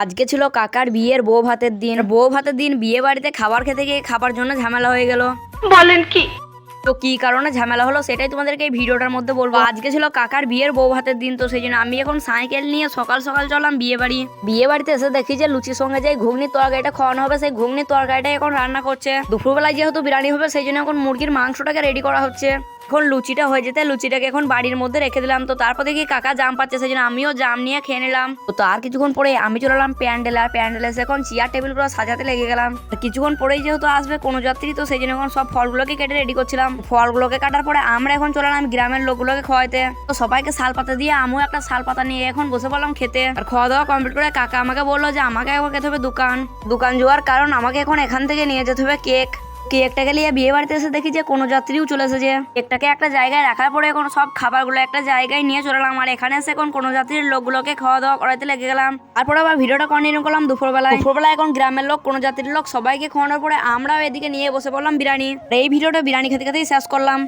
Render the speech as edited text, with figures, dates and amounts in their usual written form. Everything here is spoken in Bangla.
আজকে ছিল কাকার বিয়ের বউ ভাতের দিন। বউ ভাতের দিন বিয়ে বাড়িতে খাবার খেতে গিয়ে খাবার জন্য ঝামেলা হয়ে গেল। বলেন কি? তো কি কারণে ঝামেলা হলো সেটাই তোমাদেরকে এই ভিডিওটার মধ্যে বলবো। আজকে ছিল কাকার বিয়ের বউ ভাতের দিন, তো সেই জন্য আমি এখন সাইকেল নিয়ে সকাল সকাল চললাম বিয়ে বাড়িতে এসে দেখি যে লুচির সঙ্গে যে ঘুগনির তরকারিটা খাওয়ানো হবে সেই ঘুগনির তরকারিটা এখন রান্না করছে। দুপুরবেলায় যেহেতু বিরিয়ানি হবে সেই জন্য এখন মুরগির মাংসটাকে রেডি করা হচ্ছে। এখন লুচিটা হয়ে যেতে লুচিটাকে এখন বাড়ির মধ্যে রেখে দিলাম। তো তারপর দেখি কাকা জাম পাচ্ছে, সেই জন্য আমিও জাম নিয়ে খেয়ে নিলাম। তো তার কিছুক্ষণ পরে আমি চলে এলাম প্যান্ডেল, আর প্যান্ডেলে এসে এখন চেয়ার টেবিল গুলো সাজাতে লেগে গেলাম। কিছুক্ষণ পরেই যেহেতু আসবে কোনো যাত্রী, তো সেই জন্য এখন সব ফলগুলোকে কেটে রেডি করছিলাম। ফলগুলোকে কাটার পরে আমরা এখন চলে এলাম গ্রামের লোকগুলোকে খাওয়াইতে। তো সবাইকে শাল পাতা দিয়ে আমিও একটা শাল পাতা নিয়ে এখন বসে পড়লাম খেতে। আর খাওয়া দাওয়া কমপ্লিট করে কাকা আমাকে বললো যে আমাকে এখন খেতে হবে দোকান যাওয়ার কারণ আমাকে এখন এখান থেকে নিয়ে যেতে হবে কেকটাকে নিয়ে বিয়ে বাড়িতে এসে দেখি যে কোনো যাত্রীও চলে এসেছে। কেকটাকে একটা জায়গায় রাখার পরে এখন সব খাবারগুলো একটা জায়গায় নিয়ে চলে এলাম। আর এখানে এসে এখন কোনো যাত্রীর লোকগুলোকে খাওয়া দাওয়া করাতে লেগে গেলাম। তারপরে আবার ভিডিওটা কন্টিনিউ করলাম দুপুরবেলায় এখন গ্রামের লোক কোনো যাত্রীর লোক সবাইকে খাওয়ানোর পরে আমরাও এদিকে নিয়ে বসে পড়লাম বিরিয়ানি। এই ভিডিওটা বিরিয়ানি খেতে খেতেই শেষ করলাম।